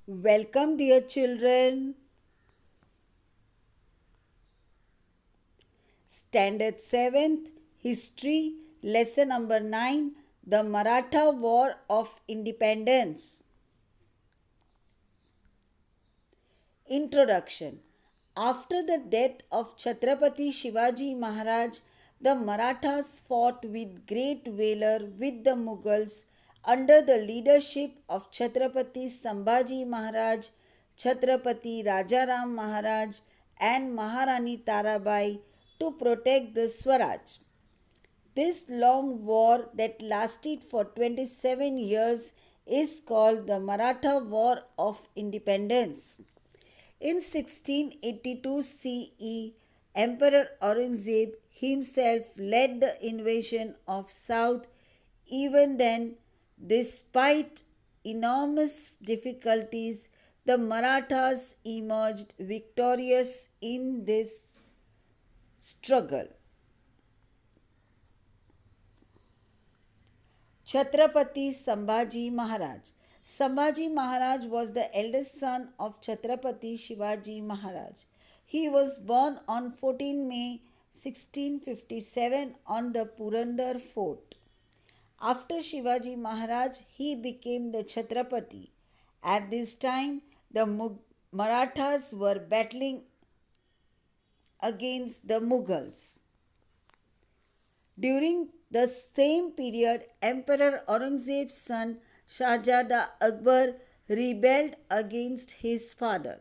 Welcome, dear children. Standard 7th History, Lesson number 9, The Maratha War of Independence. Introduction. After the death of Chhatrapati Shivaji Maharaj, the Marathas fought with great valor with the Mughals under the leadership of Chhatrapati Sambhaji Maharaj, Chhatrapati Rajaram Maharaj, and Maharani Tarabai to protect the Swaraj. This long war that lasted for 27 years is called the Maratha War of Independence. In 1682 CE, Emperor Aurangzeb himself led the invasion of South. Even then, despite enormous difficulties, the Marathas emerged victorious in this struggle. Chhatrapati Sambhaji Maharaj. Sambhaji Maharaj was the eldest son of Chhatrapati Shivaji Maharaj. He was born on 14 May 1657 on the Purandar fort. After Shivaji Maharaj, he became the Chhatrapati. At this time, the Marathas were battling against the Mughals. During the same period, Emperor Aurangzeb's son Shahzada Akbar rebelled against his father.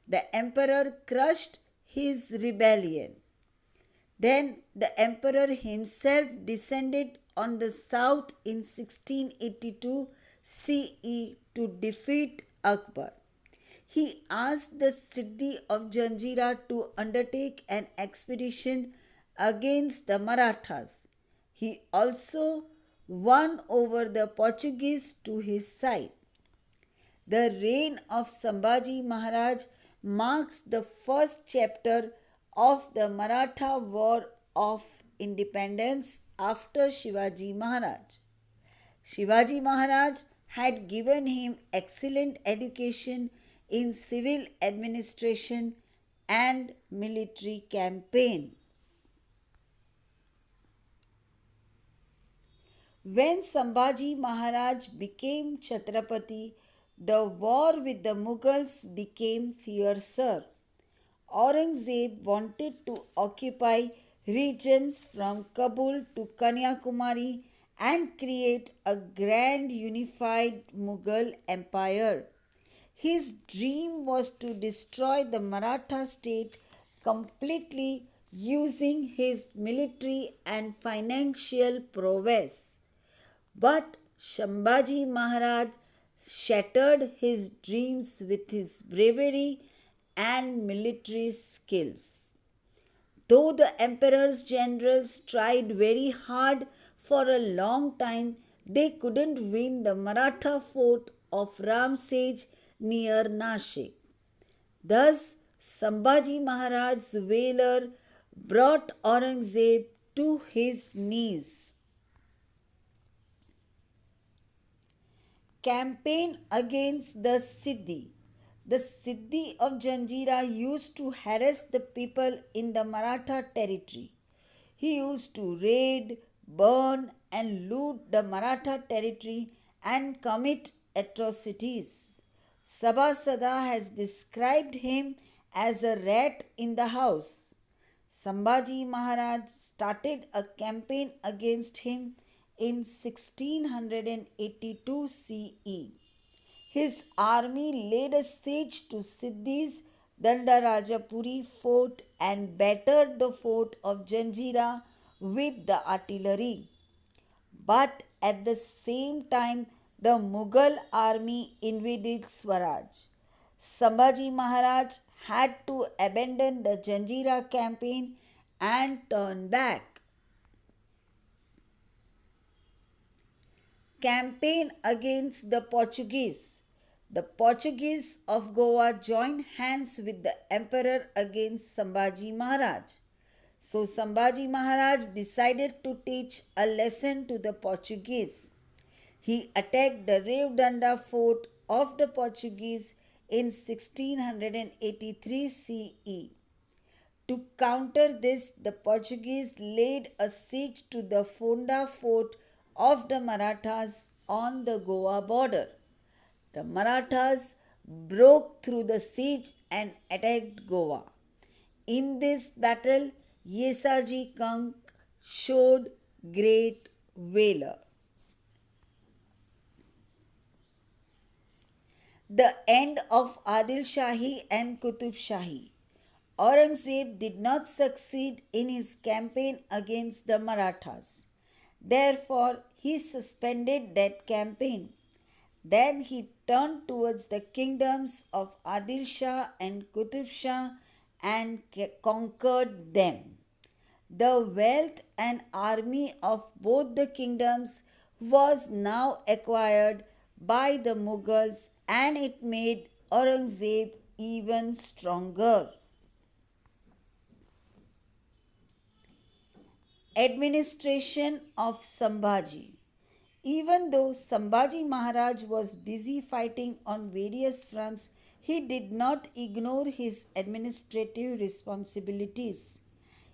The emperor crushed his rebellion. Then the emperor himself descended on the south in 1682 CE to defeat Akbar. He asked the Siddhi of Janjira to undertake an expedition against the Marathas. He also won over the Portuguese to his side. The reign of Sambhaji Maharaj marks the first chapter of the Maratha War of Independence after Shivaji Maharaj. Shivaji Maharaj had given him excellent education in civil administration and military campaign. When Sambhaji Maharaj became Chhatrapati, the war with the Mughals became fiercer. Aurangzeb wanted to occupy regions from Kabul to Kanyakumari and create a grand unified Mughal empire. His dream was to destroy the Maratha state completely using his military and financial prowess. But Sambhaji Maharaj shattered his dreams with his bravery and military skills. Though the emperor's generals tried very hard for a long time, they couldn't win the Maratha fort of Ramsej near Nashik. Thus, Sambhaji Maharaj's valor brought Aurangzeb to his knees. Campaign against the Siddhi. The Siddhi of Janjira used to harass the people in the Maratha territory. He used to raid, burn, and loot the Maratha territory and commit atrocities. Sabhasada has described him as a rat in the house. Sambhaji Maharaj started a campaign against him in 1682 CE. His army laid a siege to Siddhi's Dandarajapuri fort and battered the fort of Janjira with the artillery. But at the same time, the Mughal army invaded Swaraj. Sambhaji Maharaj had to abandon the Janjira campaign and turn back. Campaign against the Portuguese. The Portuguese of Goa joined hands with the emperor against Sambhaji Maharaj. So Sambhaji Maharaj decided to teach a lesson to the Portuguese. He attacked the Revdanda fort of the Portuguese in 1683 CE. To counter this, the Portuguese laid a siege to the Fonda fort of the Marathas on the Goa border. The Marathas broke through the siege and attacked Goa. In this battle, Yesaji Kank showed great valor. The end of Adil Shahi and Qutub Shahi. Aurangzeb did not succeed in his campaign against the Marathas. Therefore, he suspended that campaign. Then he turned towards the kingdoms of Adil Shah and Qutub Shah and conquered them. The wealth and army of both the kingdoms was now acquired by the Mughals, and it made Aurangzeb even stronger. Administration of Sambhaji. Even though Sambhaji Maharaj was busy fighting on various fronts, he did not ignore his administrative responsibilities.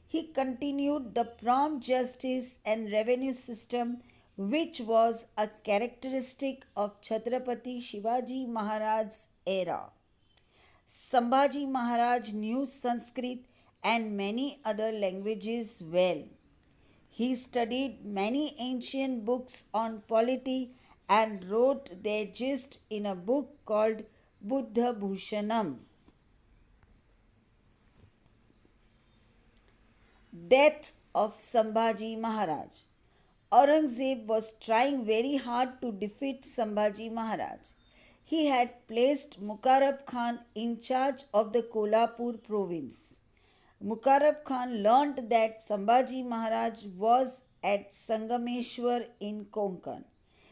He continued the prompt justice and revenue system, which was a characteristic of Chhatrapati Shivaji Maharaj's era. Sambhaji Maharaj knew Sanskrit and many other languages well. He studied many ancient books on polity and wrote their gist in a book called Buddha Bhushanam. Death of Sambhaji Maharaj. Aurangzeb was trying very hard to defeat Sambhaji Maharaj. He had placed Mukarrab Khan in charge of the Kolhapur province. Mukarrab Khan learnt that Sambhaji Maharaj was at Sangameshwar in Konkan.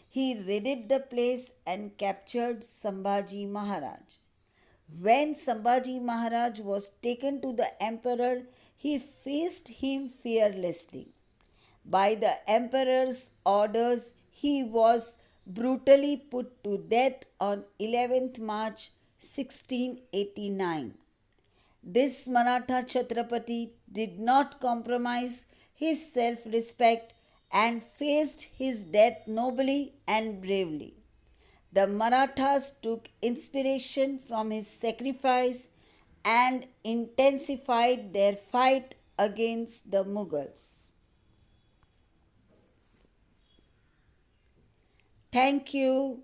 He raided the place and captured Sambhaji Maharaj. When Sambhaji Maharaj was taken to the emperor, he faced him fearlessly. By the emperor's orders, he was brutally put to death on 11th March 1689. This Maratha Chhatrapati did not compromise his self respect and faced his death nobly and bravely. The Marathas took inspiration from his sacrifice and intensified their fight against the Mughals. Thank you.